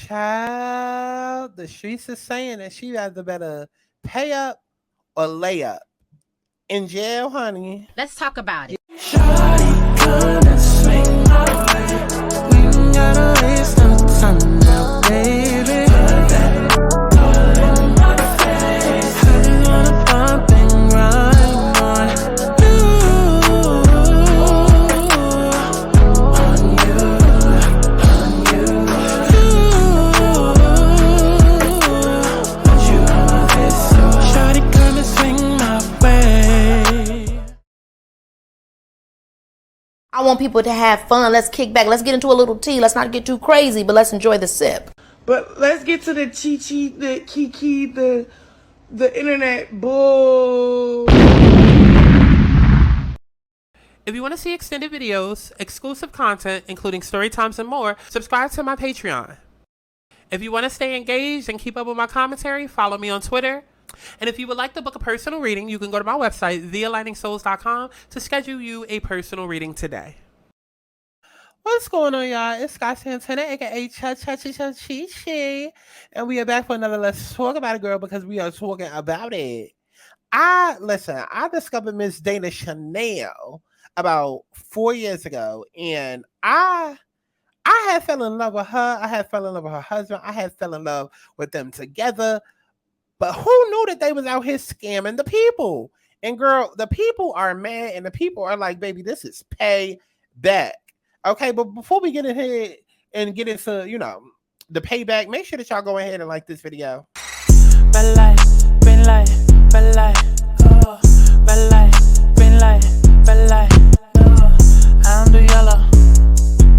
Child, the streets is saying that she either better pay up or lay up. In jail, honey. Let's talk about it. Shawty, come and swing my way. We ain't gotta waste no time now, baby. Put that all in my face. I just wanna bump and grind on you, on you, on you. Want you on this, so shawty, come and swing my way. I want people to have fun. Let's kick back. Let's get into a little tea. Let's not get too crazy, but let's enjoy the sip. But let's get to the chi-chi, the kiki, the internet bull. If you want to see extended videos, exclusive content, including story times and more, subscribe to my Patreon. If you want to stay engaged and keep up with my commentary, follow me on Twitter. And if you would like to book a personal reading, you can go to my website, thealigningsouls.com, to schedule you a personal reading today. What's going on, y'all? It's Santana, aka Chi, and we are back for another Let's Talk About It, girl, because we are talking about it. I discovered Miss Dana Chanel about 4 years ago, and I had fell in love with her. I had fell in love with her husband. I had fell in love with them together. But who knew that they was out here scamming the people? And girl, the people are mad, and the people are like, baby, this is payback. Okay, but before we get ahead and get into, the payback, make sure that y'all go ahead and like this video. Red light, green light, red light, oh. Red light, green light, red light, oh. I don't do yellow,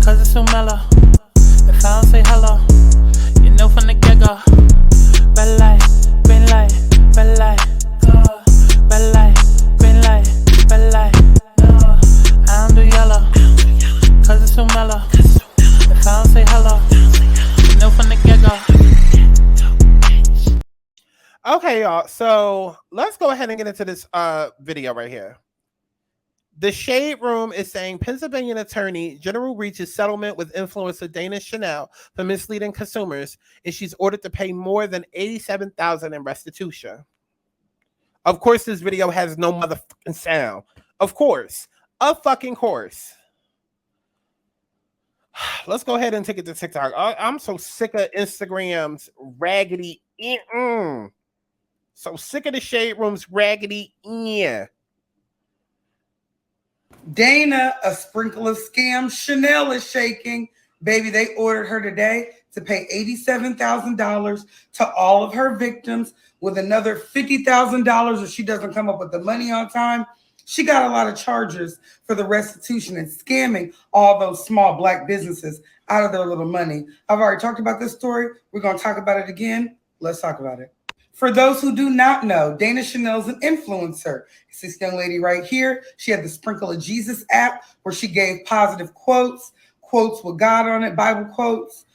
cause it's so mellow. If I don't say hello, you know from the get-go. Red light, green light, red light, oh. Red light, green light, red light, oh. I don't do yellow, cause it's so mellow. If I don't say hello, you know from the get-go. Okay, y'all. So let's go ahead and get into this video right here. The Shade Room is saying Pennsylvania Attorney General reaches settlement with influencer Dana Chanel for misleading consumers, and she's ordered to pay more than $87,000 in restitution. Of course, this video has no motherfucking sound. Of course. Of fucking course. Let's go ahead and take it to TikTok. I'm so sick of Instagram's raggedy. So sick of the Shade Room's raggedy. Dana, a sprinkle of scam. Chanel is shaking. Baby, they ordered her today to pay $87,000 to all of her victims, with another $50,000 if she doesn't come up with the money on time. She got a lot of charges for the restitution and scamming all those small Black businesses out of their little money. I've already talked about this story. We're going to talk about it again. Let's talk about it. For those who do not know, Dana Chanel's an influencer. It's this young lady right here. She had the Sprinkle of Jesus app where she gave positive quotes with God on it, Bible quotes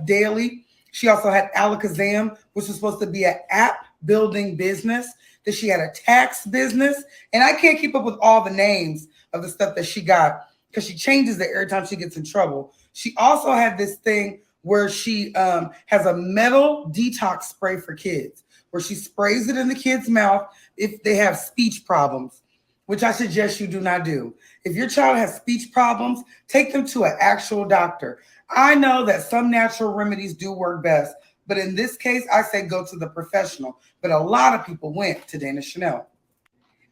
daily. She also had Alakazam, which was supposed to be an app building business. That she had a tax business. And I can't keep up with all the names of the stuff that she got because she changes it every time she gets in trouble. She also had this thing where she has a metal detox spray for kids, where she sprays it in the kid's mouth if they have speech problems, which I suggest you do not do. If your child has speech problems, take them to an actual doctor. I know that some natural remedies do work best, but in this case, I say go to the professional. But a lot of people went to Dana Chanel.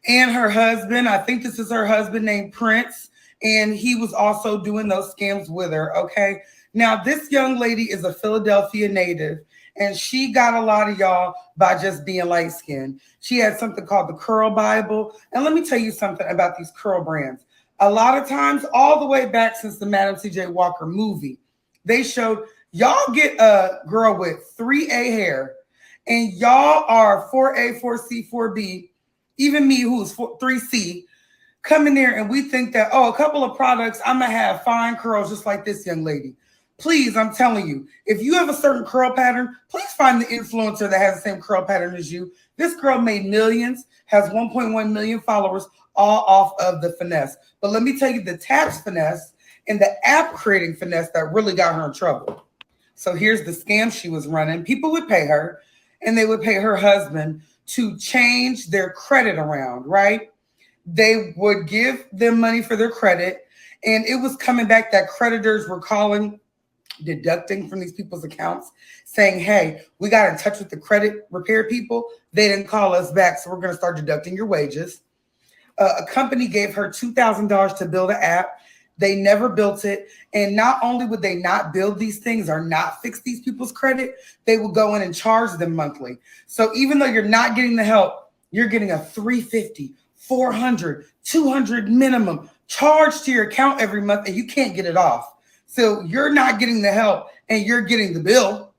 And her husband, I think this is her husband named Prince, and he was also doing those scams with her, okay? Now, this young lady is a Philadelphia native, and she got a lot of y'all by just being light-skinned. She had something called the Curl Bible. And let me tell you something about these curl brands. A lot of times, all the way back since the Madam C.J. Walker movie, they showed y'all get a girl with 3A hair, and y'all are 4A, 4C, 4B, even me who's 3C, come in there and we think that, a couple of products, I'm going to have fine curls just like this young lady. Please, I'm telling you, if you have a certain curl pattern, please find the influencer that has the same curl pattern as you. This girl made millions, has 1.1 million followers, all off of the finesse. But let me tell you the tax finesse and the app creating finesse that really got her in trouble. So here's the scam she was running. People would pay her, and they would pay her husband to change their credit around, right? They would give them money for their credit, and it was coming back that creditors were calling, deducting from these people's accounts, saying, hey, we got in touch with the credit repair people. They didn't call us back, so we're going to start deducting your wages. A company gave her $2,000 to build an app. They never built it. And not only would they not build these things or not fix these people's credit, they would go in and charge them monthly. So even though you're not getting the help, you're getting a $350, $400, $200 minimum charge to your account every month, and you can't get it off. So you're not getting the help, and you're getting the bill,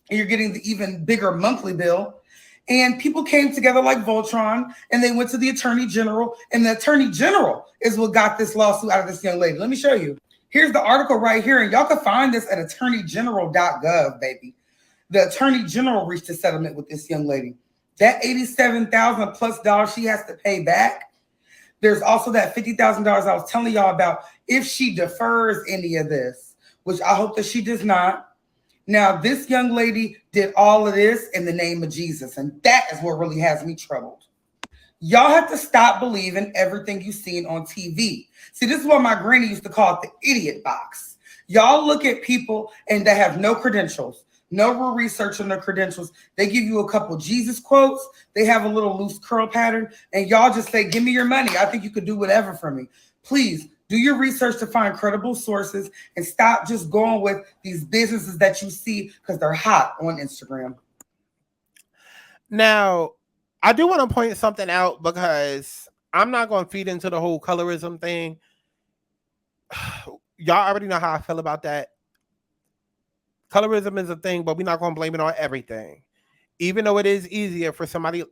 and you're getting the even bigger monthly bill. And people came together like Voltron, and they went to the attorney general, and the attorney general is what got this lawsuit out of this young lady. Let me show you. Here's the article right here, and y'all can find this at attorneygeneral.gov, baby. The attorney general reached a settlement with this young lady. That $87,000 plus dollars she has to pay back. There's also that $50,000 I was telling y'all about if she defers any of this, which I hope that she does not. Now, this young lady did all of this in the name of Jesus, and that is what really has me troubled. Y'all have to stop believing everything you've seen on TV. See, this is what my granny used to call it, the idiot box. Y'all look at people and they have no credentials, no real research on their credentials. They give you a couple Jesus quotes. They have a little loose curl pattern, and y'all just say, give me your money. I think you could do whatever for me. Please do your research to find credible sources and stop just going with these businesses that you see because they're hot on Instagram. Now, I do want to point something out because I'm not going to feed into the whole colorism thing. Y'all already know how I feel about that. Colorism is a thing, but we're not going to blame it on everything. Even though it is easier for somebody.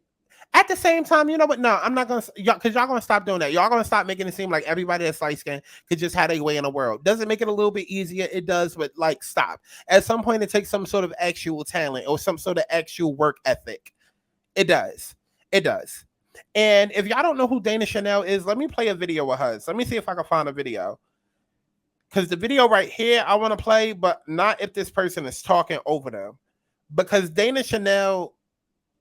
At the same time, you know what? No, I'm not going to, because y'all going to stop doing that. Y'all going to stop making it seem like everybody that's light skinned could just have their way in the world. Does it make it a little bit easier? It does, but like, stop. At some point, it takes some sort of actual talent or some sort of actual work ethic. It does. It does. And if y'all don't know who Dana Chanel is, let me play a video of hers. Let me see if I can find a video. Because the video right here, I want to play, but not if this person is talking over them. Because Dana Chanel,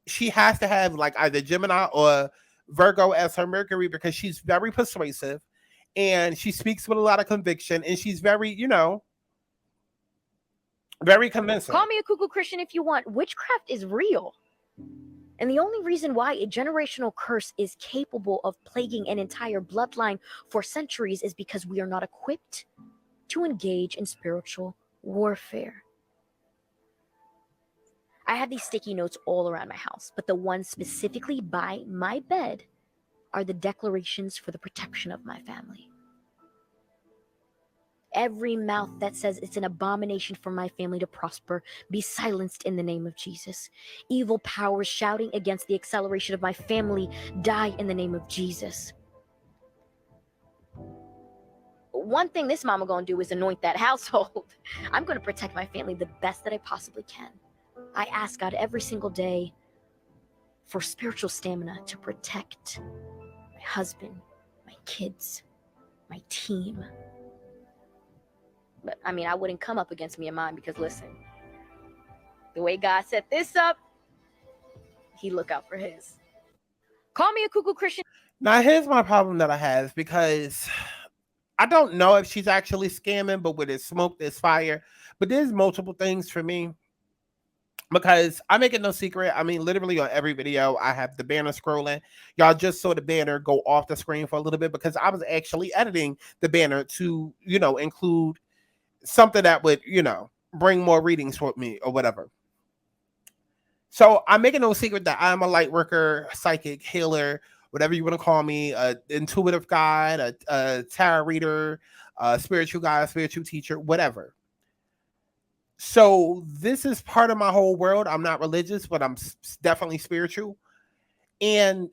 she has to have like either Gemini or Virgo as her Mercury because she's very persuasive and she speaks with a lot of conviction and she's very, you know, very convincing. Call me a cuckoo Christian if you want. Witchcraft is real. And the only reason why a generational curse is capable of plaguing an entire bloodline for centuries is because we are not equipped to engage in spiritual warfare. I have these sticky notes all around my house, but the ones specifically by my bed are the declarations for the protection of my family. Every mouth that says it's an abomination for my family to prosper, be silenced in the name of Jesus. Evil powers shouting against the acceleration of my family, die in the name of Jesus. One thing this mama gonna do is anoint that household. I'm gonna protect my family the best that I possibly can. I ask God every single day for spiritual stamina to protect my husband, my kids, my team. But I mean, I wouldn't come up against me and mine because listen, the way God set this up, he look out for his. Call me a cuckoo Christian. Now, here's my problem that I have because I don't know if she's actually scamming, but with there's smoke, there's fire. But there's multiple things for me. Because I make it no secret. I mean, literally on every video, I have the banner scrolling. Y'all just saw the banner go off the screen for a little bit because I was actually editing the banner to, you know, include something that would, you know, bring more readings for me or whatever. So I'm making no secret that I'm a light worker, psychic, healer, whatever you want to call me, an intuitive guide, a tarot reader, a spiritual guide, spiritual teacher, whatever. So this is part of my whole world. I'm not religious, but I'm definitely spiritual. And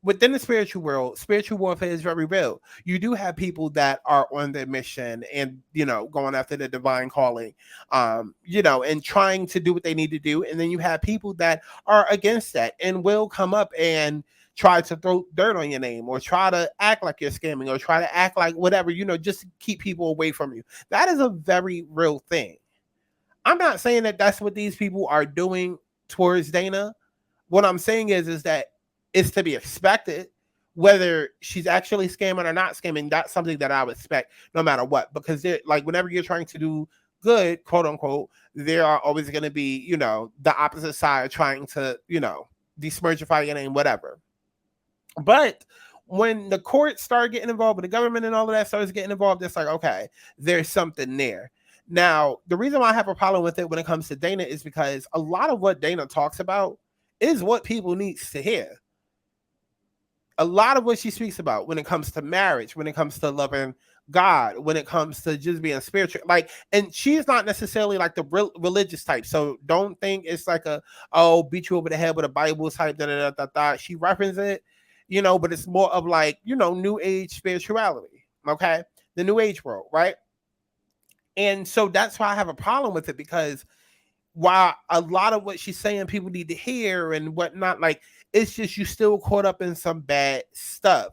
within the spiritual world, spiritual warfare is very real. You do have people that are on their mission and, you know, going after the divine calling, you know, and trying to do what they need to do. And then you have people that are against that and will come up and try to throw dirt on your name or try to act like you're scamming or try to act like whatever, you know, just to keep people away from you. That is a very real thing. I'm not saying that that's what these people are doing towards Dana. What I'm saying is that it's to be expected. Whether she's actually scamming or not scamming, that's something that I would expect no matter what. Because like whenever you're trying to do good, quote unquote, there are always going to be, you know, the opposite side trying to, you know, besmirchify your name, whatever. But when the courts start getting involved, with the government and all of that starts getting involved, it's like, okay, there's something there. Now, the reason why I have a problem with it when it comes to Dana is because a lot of what Dana talks about is what people needs to hear. A lot of what she speaks about when it comes to marriage, when it comes to loving God, when it comes to just being spiritual, like, and she's not necessarily like the religious type. So don't think it's like beat you over the head with a Bible type. She references it, you know, but it's more of like, you know, new age spirituality. Okay, the new age world, right? And so that's why I have a problem with it, because while a lot of what she's saying people need to hear and whatnot, like, it's just you still caught up in some bad stuff.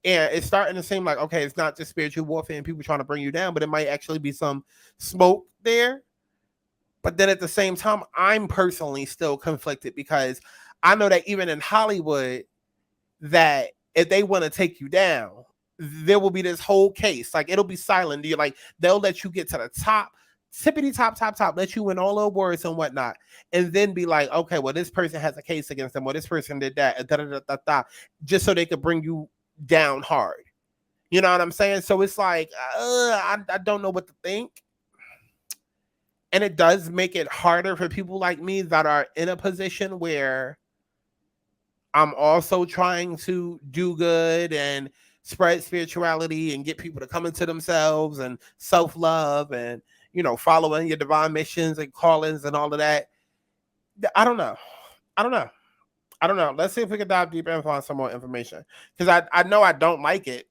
And it's starting to seem like, okay, it's not just spiritual warfare and people trying to bring you down, but it might actually be some smoke there. But then at the same time, I'm personally still conflicted, because I know that even in Hollywood, that if they want to take you down, there will be this whole case. Like, it'll be silent. You're like, they'll let you get to the top, tippity top, let you win all the awards and whatnot, and then be like, okay, well, this person has a case against them, or this person did that, just so they could bring you down hard. You know what I'm saying? So it's like, I don't know what to think. And it does make it harder for people like me that are in a position where I'm also trying to do good and spread spirituality and get people to come into themselves and self-love and, you know, following your divine missions and callings and all of that. I don't know. Let's see if we can dive deeper and find some more information. Because I know I don't like it.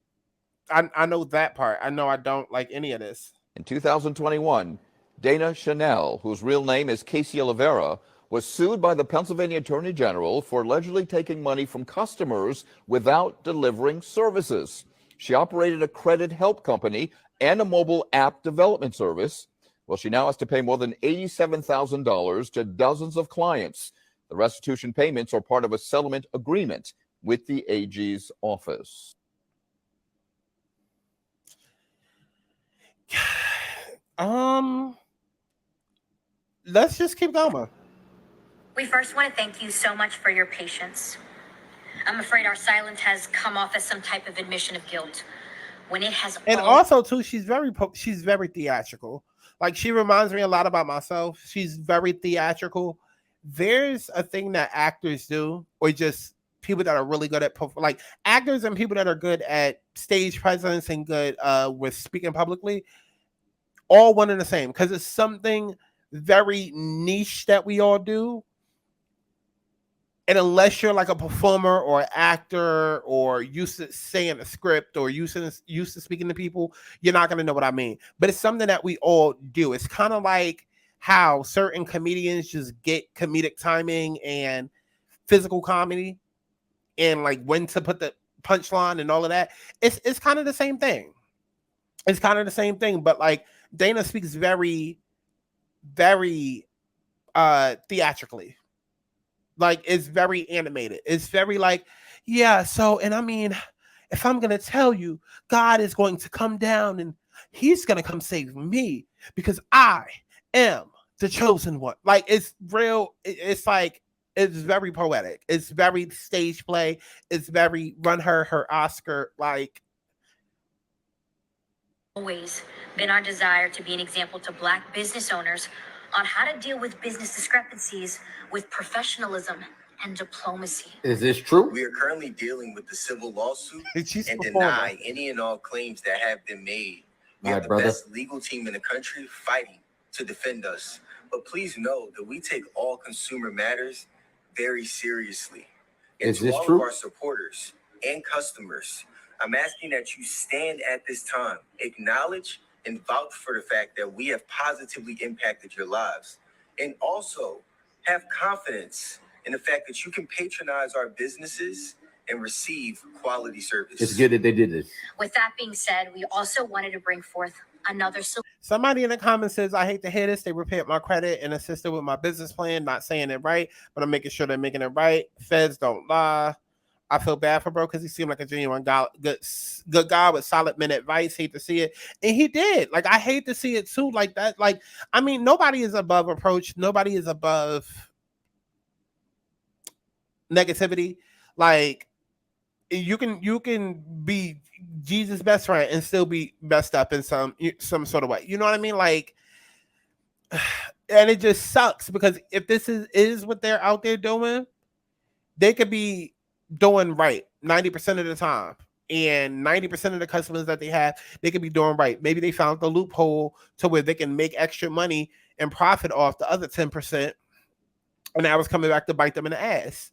I know that part. I know I don't like any of this. In 2021, Dana Chanel, whose real name is Casey Oliveira, was sued by the Pennsylvania Attorney General for allegedly taking money from customers without delivering services. She operated a credit help company and a mobile app development service. Well, she now has to pay more than $87,000 to dozens of clients. The restitution payments are part of a settlement agreement with the AG's office. Let's just keep going. We first want to thank you so much for your patience. I'm afraid our silence has come off as some type of admission of guilt, when it has. And also, too, she's very theatrical. Like, she reminds me a lot about myself. She's very theatrical. There's a thing that actors do, or just people that are really good at, like, actors and people that are good at stage presence and good with speaking publicly, all one and the same, because it's something very niche that we all do. And unless you're like a performer or an actor or used to saying a script or used to speaking to people, you're not going to know what I mean. But it's something that we all do. It's kind of like how certain comedians just get comedic timing and physical comedy and like when to put the punchline and all of that. It's kind of the same thing. It's kind of the same thing. But like, Dana speaks very, very theatrically. Like, it's very animated. It's very like, yeah, so, and I mean, if I'm going to tell you, God is going to come down and he's going to come save me because I am the chosen one. Like, it's real. It's like, it's very poetic. It's very stage play. It's very run her Oscar. Like, Always been our desire to be an example to Black business owners on how to deal with business discrepancies with professionalism and diplomacy. Is this true? We are currently dealing with the civil lawsuit and performing. deny any and all claims that have been made. We have the best legal team in the country fighting to defend us. But please know that we take all consumer matters very seriously. And Is to this all true? of our supporters and customers, I'm asking that you stand at this time, acknowledge and vouch for the fact that we have positively impacted your lives. And also have confidence in the fact that you can patronize our businesses and receive quality service. It's good that they did this. With that being said, we also wanted to bring forth another Somebody in the comments says, I hate to hear this. They repaired my credit and assisted with my business plan. Not saying it right, but I'm making sure they're making it right. Feds don't lie. I feel bad for bro because he seemed like a genuine guy, good guy with solid men advice. Hate to see it. And he did. Like, I hate to see it too. Like that. Like, I mean, nobody is above approach. Nobody is above negativity. Like, you can be Jesus' best friend and still be messed up in some sort of way. You know what I mean? Like, and it just sucks because if this is what they're out there doing, they could be doing right 90% of the time. And 90% of the customers that they have, they could be doing right. Maybe they found the loophole to where they can make extra money and profit off the other 10%. And that was coming back to bite them in the ass.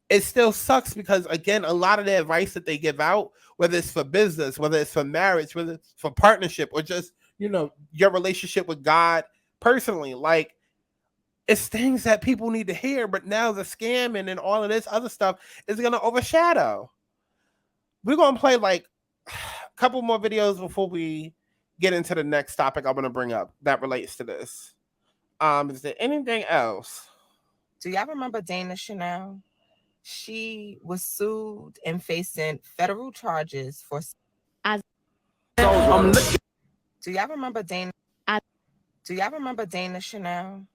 It still sucks because, again, a lot of the advice that they give out, whether it's for business, whether it's for marriage, whether it's for partnership, or just, your relationship with God personally, like, it's things that people need to hear. But now the scamming and all of this other stuff is going to overshadow. We're going to play like a couple more videos before we get into the next topic I'm going to bring up that relates to this. Is there anything else? Do y'all remember Dana Chanel? She was sued and facing federal charges for. Do y'all remember Dana? Do y'all remember Dana Chanel?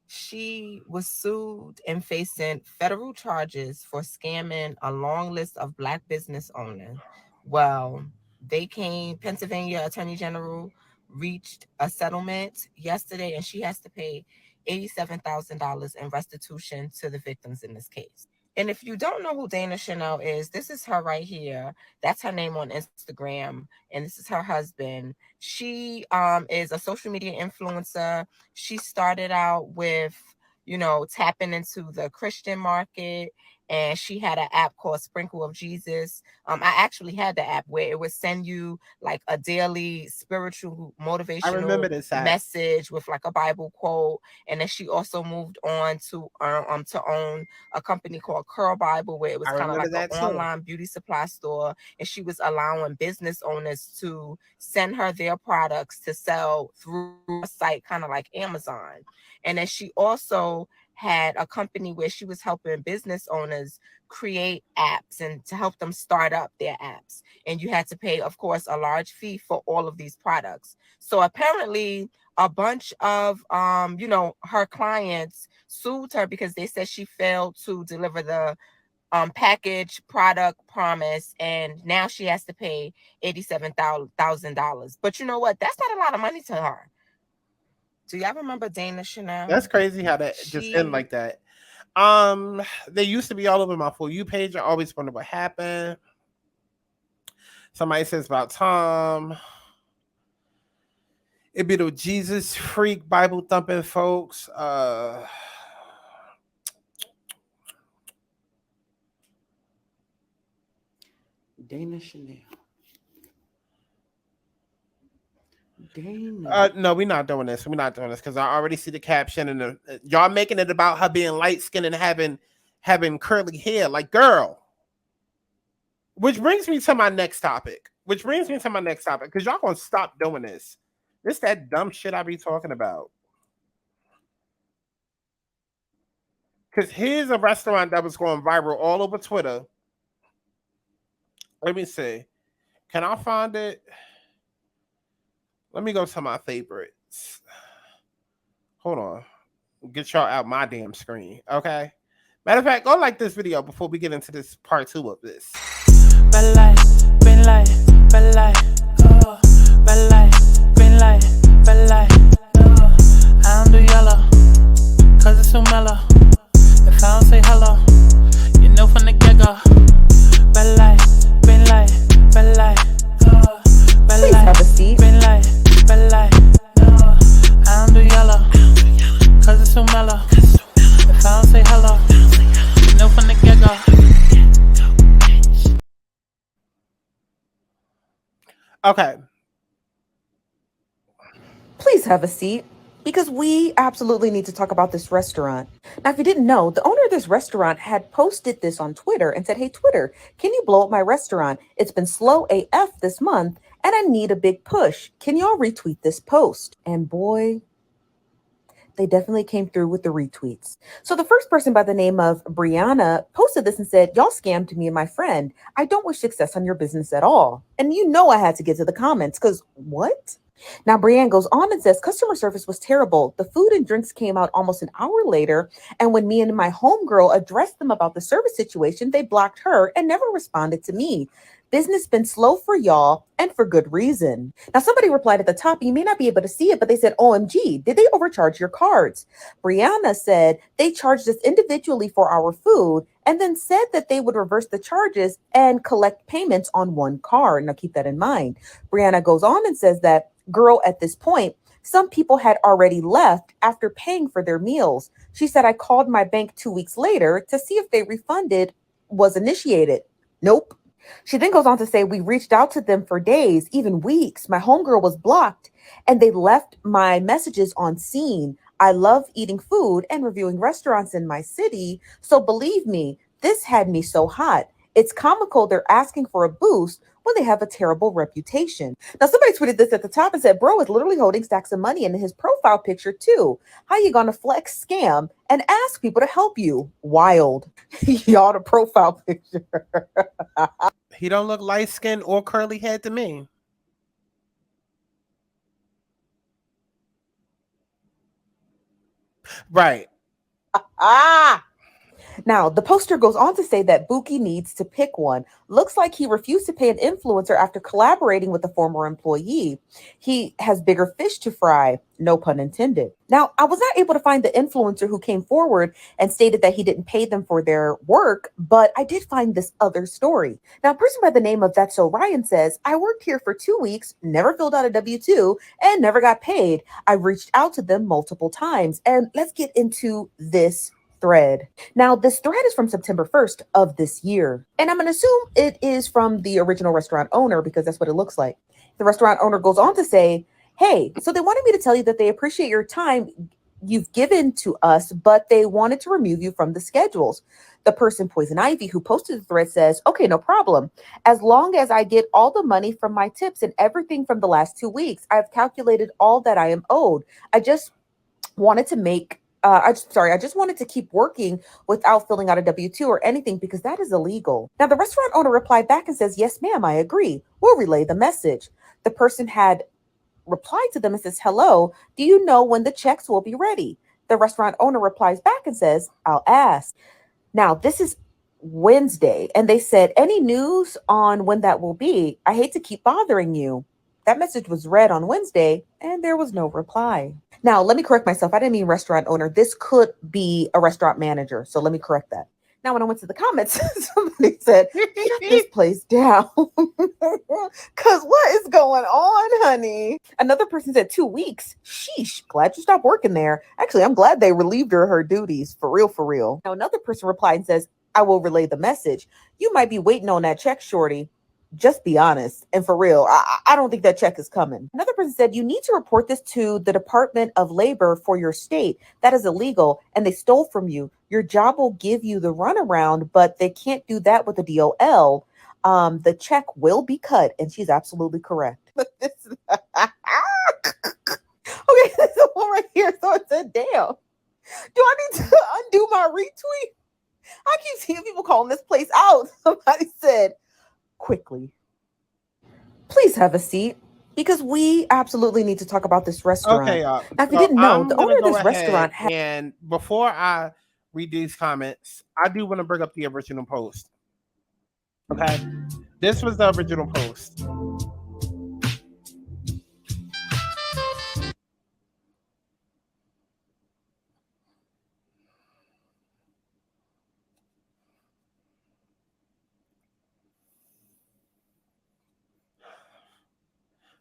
She was sued and facing federal charges for scamming a long list of Black business owners. Well, Pennsylvania Attorney General reached a settlement yesterday, and she has to pay $87,000 in restitution to the victims in this case. And if you don't know who Dana Chanel is, this is her right here. That's her name on Instagram. And this is her husband. She is a social media influencer. She started out with, tapping into the Christian market. And she had an app called Sprinkle of Jesus. I actually had the app where it would send you like a daily spiritual motivational message with like a Bible quote. And then she also moved on to own a company called Curl Bible, where it was kind of like an online beauty supply store. And she was allowing business owners to send her their products to sell through a site kind of like Amazon. And then she also had a company where she was helping business owners create apps and to help them start up their apps. And you had to pay, of course, a large fee for all of these products. So apparently a bunch of, her clients sued her because they said she failed to deliver the package product promise. And now she has to pay $87,000. But you know what? That's not a lot of money to her. Do y'all remember Dana Chanel? That's crazy how that just end like that. They used to be all over my For You page. I always wonder what happened. Somebody says about Tom. It be the Jesus freak Bible thumping folks. Dana Chanel. No, we're not doing this. We're not doing this because I already see the caption and y'all making it about her being light skinned and having curly hair. Like, girl. Which brings me to my next topic. Because y'all gonna stop doing this. This that dumb shit I be talking about. Because here's a restaurant that was going viral all over Twitter. Let me see. Can I find it? Let me go to my favorites. Hold on. Get y'all out my damn screen, okay? Matter of fact, go like this video before we get into this part 2 of this. Red light, green light, red light, oh. Red light, green light, red light, oh. I don't do yellow, cause it's so mellow. If I don't say hello, you know from the get-go. Red light, green light, red light, oh. Red light, have a seat. Green light, red light, oh. I don't do yellow, cause it's so mellow. If I don't say hello, you know from the get-go. Okay. Please have a seat, because we absolutely need to talk about this restaurant. Now, if you didn't know, the owner of this restaurant had posted this on Twitter and said, hey, Twitter, can you blow up my restaurant? It's been slow AF this month, and I need a big push. Can y'all retweet this post? And boy, they definitely came through with the retweets. So the first person by the name of Brianna posted this and said, y'all scammed me and my friend. I don't wish success on your business at all. And you know I had to get to the comments because what? Now, Brianne goes on and says, customer service was terrible. The food and drinks came out almost an hour later. And when me and my homegirl addressed them about the service situation, they blocked her and never responded to me. Business been slow for y'all and for good reason. Now, somebody replied at the top, you may not be able to see it, but they said, OMG, did they overcharge your cards? Brianna said they charged us individually for our food and then said that they would reverse the charges and collect payments on one card. Now, keep that in mind. Brianna goes on and says that, girl, at this point, some people had already left after paying for their meals. She said, I called my bank 2 weeks later to see if they refunded was initiated. Nope. She then goes on to say, we reached out to them for days, even weeks. My homegirl was blocked and they left my messages on scene. I love eating food and reviewing restaurants in my city. So believe me, this had me so hot. It's comical they're asking for a boost when they have a terrible reputation. Now, somebody tweeted this at the top and said, bro is literally holding stacks of money in his profile picture too. How you gonna flex, scam, and ask people to help you? Wild. Y'all, the profile picture. He don't look light-skinned or curly head to me. Right. Now, the poster goes on to say that Buki needs to pick one. Looks like he refused to pay an influencer after collaborating with a former employee. He has bigger fish to fry, no pun intended. Now, I was not able to find the influencer who came forward and stated that he didn't pay them for their work, but I did find this other story. Now, a person by the name of That's So Ryan says, I worked here for 2 weeks, never filled out a W-2, and never got paid. I reached out to them multiple times, and let's get into this thread. Now, this thread is from September 1st of this year, and I'm going to assume it is from the original restaurant owner because that's what it looks like. The restaurant owner goes on to say, hey, so they wanted me to tell you that they appreciate your time you've given to us, but they wanted to remove you from the schedules. The person, Poison Ivy, who posted the thread says, okay, no problem. As long as I get all the money from my tips and everything from the last 2 weeks, I've calculated all that I am owed. I just wanted to make I just wanted to keep working without filling out a W-2 or anything because that is illegal. Now, the restaurant owner replied back and says, yes, ma'am, I agree. We'll relay the message. The person had replied to them and says, hello, do you know when the checks will be ready? The restaurant owner replies back and says, I'll ask. Now, this is Wednesday, and they said, any news on when that will be? I hate to keep bothering you. That message was read on Wednesday, and there was no reply. Now, let me correct myself. I didn't mean restaurant owner. This could be a restaurant manager. So let me correct that. Now, when I went to the comments, somebody said, shut this place down. Because what is going on, honey? Another person said 2 weeks. Sheesh, glad you stopped working there. Actually, I'm glad they relieved her duties. For real, for real. Now, another person replied and says, I will relay the message. You might be waiting on that check, shorty. Just be honest. And for real, I don't think that check is coming. Another person said, you need to report this to the Department of Labor for your state. That is illegal. And they stole from you. Your job will give you the runaround, but they can't do that with the DOL. The check will be cut. And she's absolutely correct. Okay, this is one right here. So it said, damn. Do I need to undo my retweet? I keep seeing people calling this place out. Somebody said, quickly, please have a seat because we absolutely need to talk about this restaurant. Okay, now, if you didn't know, the owner of this restaurant and before I read these comments, I do want to bring up the original post. Okay, this was the original post.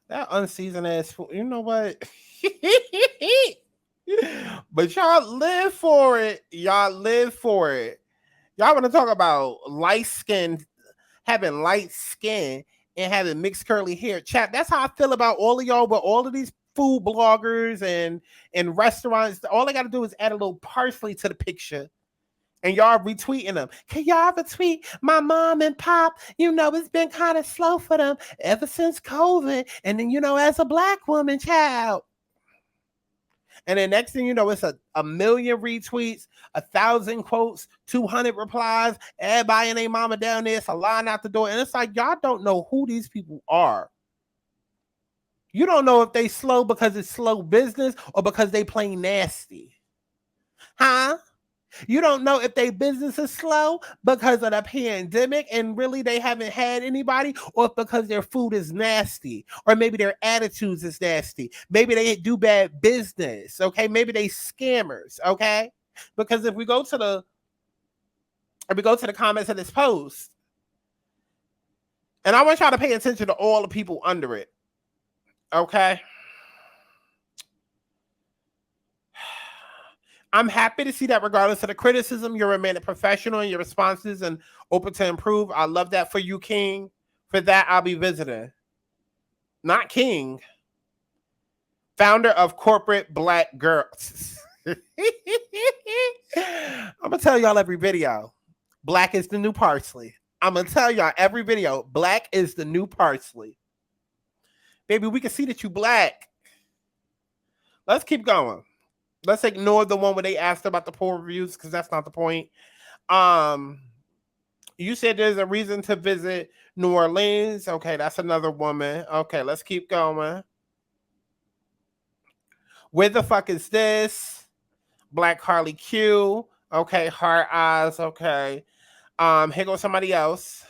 That unseasoned ass food, you know what? But y'all live for it. Y'all live for it. Y'all want to talk about light skin, having light skin and having mixed curly hair. Chat, that's how I feel about all of y'all, but all of these food bloggers and restaurants, all they got to do is add a little parsley to the picture And y'all retweeting them. Can y'all retweet my mom and pop? It's been kind of slow for them ever since COVID. And then, as a Black woman, child. And then next thing you know, it's a million retweets, 1,000 quotes, 200 replies, everybody and their mama down there. It's a line out the door. And it's like, y'all don't know who these people are. You don't know if they slow because it's slow business or because they plain nasty. Huh? You don't know if their business is slow because of the pandemic and really they haven't had anybody, or because their food is nasty, or maybe their attitudes is nasty. Maybe they do bad business, okay? Maybe they scammers, okay? Because if we go to the comments of this post, and I want y'all to pay attention to all the people under it, okay? I'm happy to see that regardless of the criticism, you're remaining professional in your responses and open to improve. I love that for you, King. For that, I'll be visiting. Not King. Founder of Corporate Black Girls. I'm going to tell y'all every video. Black is the new parsley. I'm going to tell y'all every video. Black is the new parsley. Baby, we can see that you Black. Let's keep going. Let's ignore the one where they asked about the poor reviews because that's not the point. You said there's a reason to visit New Orleans. Okay, that's another woman. Okay, let's keep going. Where the fuck is this? Black Harley Q. Okay, heart eyes. Okay. Here goes somebody else.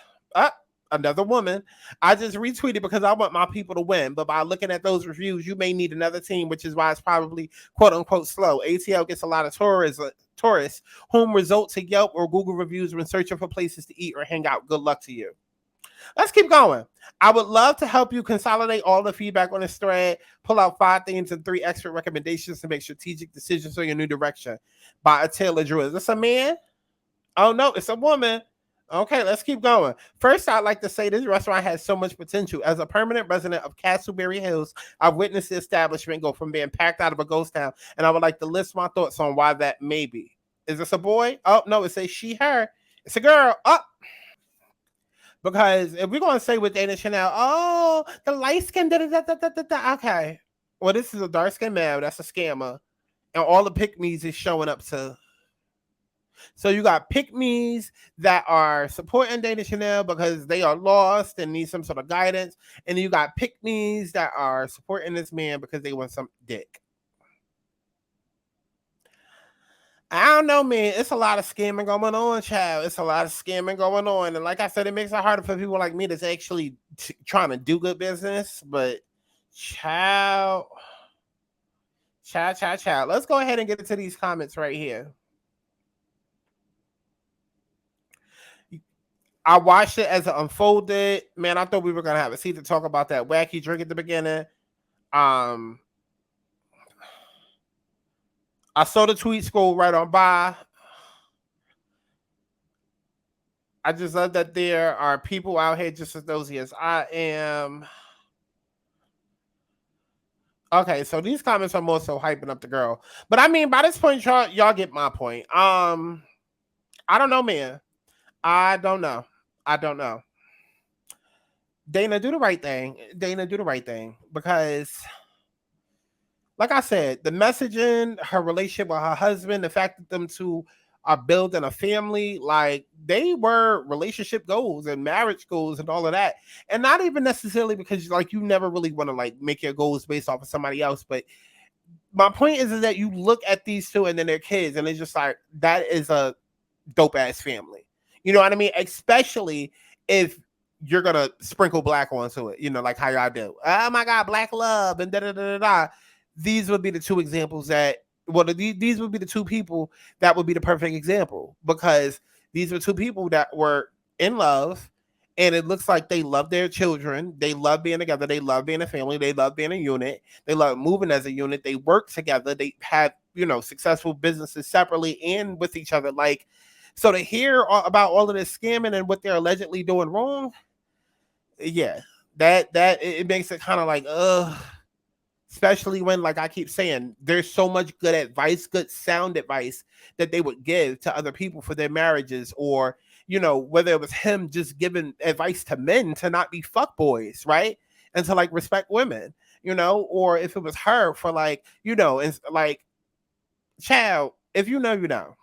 Another woman. I just retweeted because I want my people to win. But by looking at those reviews, you may need another team, which is why it's probably quote unquote slow. ATL gets a lot of tourists whom result to Yelp or Google reviews when searching for places to eat or hang out. Good luck to you. Let's keep going. I would love to help you consolidate all the feedback on this thread, pull out 5 things and 3 expert recommendations to make strategic decisions on your new direction. By a Taylor Drew. Is this a man? Oh no, it's a woman. Okay, let's keep going. First, I'd like to say this restaurant has so much potential. As a permanent resident of Castleberry Hills, I've witnessed the establishment go from being packed out of a ghost town, and I would like to list my thoughts on why that may be. Is this a boy? Oh, no, it says she, her. It's a girl. Oh. Because if we're going to say with Dana Chanel, oh, the light skin, da-da-da-da-da-da. Okay. Well, this is a dark skin male. That's a scammer. And all the pick-me's is showing up to... So you got pick-me's that are supporting Dana Chanel because they are lost and need some sort of guidance. And then you got pick-me's that are supporting this man because they want some dick. I don't know, man. It's a lot of scamming going on, child. It's a lot of scamming going on. And like I said, it makes it harder for people like me that's actually trying to do good business. But child. Let's go ahead and get into these comments right here. I watched it as it unfolded. Man, I thought we were going to have a seat to talk about that wacky drink at the beginning. I saw the tweet scroll right on by. I just love that there are people out here just as nosy as I am. Okay, so these comments are more so hyping up the girl. But I mean, by this point, y'all get my point. I don't know, man. I don't know. Dana, do the right thing. Because, like I said, the messaging, her relationship with her husband, the fact that them two are building a family, like they were relationship goals and marriage goals and all of that. And not even necessarily because like you never really want to like make your goals based off of somebody else. But my point is that you look at these two and then their kids and it's just like, that is a dope ass family. You know what I mean? Especially if you're going to sprinkle black onto it, you know, like how y'all do. Oh my God, black love and da-da-da-da-da. These would be the two examples that, well, these would be the two people that would be the perfect example, because these were two people that were in love and it looks like they love their children. They love being together. They love being a family. They love being a unit. They love moving as a unit. They work together. They had, you know, successful businesses separately and with each other. Like, so to hear about all of this scamming and what they're allegedly doing wrong, yeah, that it makes it kind of like, especially when, like I keep saying, there's so much good advice, good sound advice that they would give to other people for their marriages, or, you know, whether it was him just giving advice to men to not be fuckboys, right? And to like respect women, you know, or if it was her for like, you know, and like, child, if you know, you know.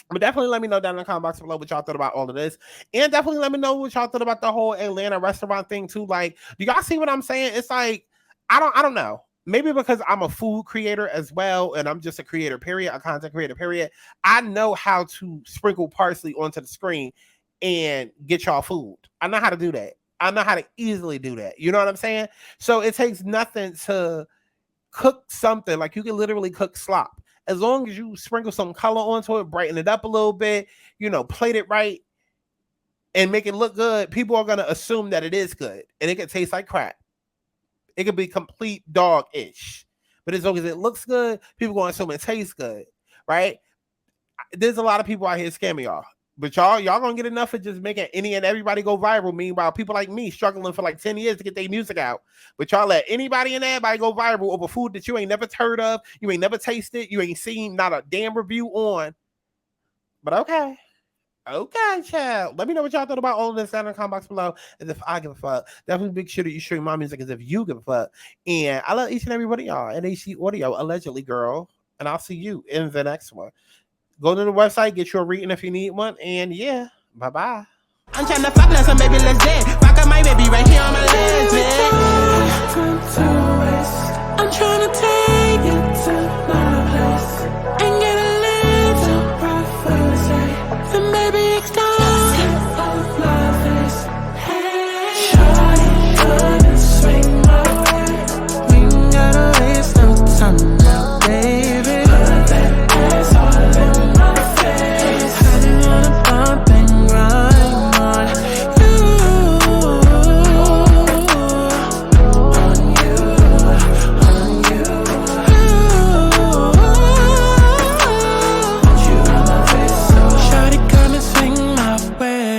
But definitely let me know down in the comment box below what y'all thought about all of this. And definitely let me know what y'all thought about the whole Atlanta restaurant thing too. Like, do y'all see what I'm saying? It's like, I don't know. Maybe because I'm a food creator as well, and I'm just a creator, period, a content creator, period. I know how to sprinkle parsley onto the screen and get y'all food. I know how to do that. I know how to easily do that. You know what I'm saying? So it takes nothing to cook something. Like, you can literally cook slop. As long as you sprinkle some color onto it, brighten it up a little bit, you know, plate it right, and make it look good, people are going to assume that it is good. And it can taste like crap. It could be complete dog-ish. But as long as it looks good, people are going to assume it tastes good, right? There's a lot of people out here scamming y'all. But y'all going to get enough of just making any and everybody go viral. Meanwhile, people like me struggling for like 10 years to get their music out. But y'all let anybody and everybody go viral over food that you ain't never heard of, you ain't never tasted, you ain't seen not a damn review on. But okay. Okay, child. Let me know what y'all thought about all of this down in the comment box below. As if I give a fuck. Definitely make sure that you stream my music as if you give a fuck. And I love each and every one of y'all. NHC Audio, allegedly, girl. And I'll see you in the next one. Go to the website, get your reading if you need one, and yeah, bye-bye. I'm tryna fuck now, so baby, let's dance. Fuck up my baby right here on my legs, I'm tryna take it tonight.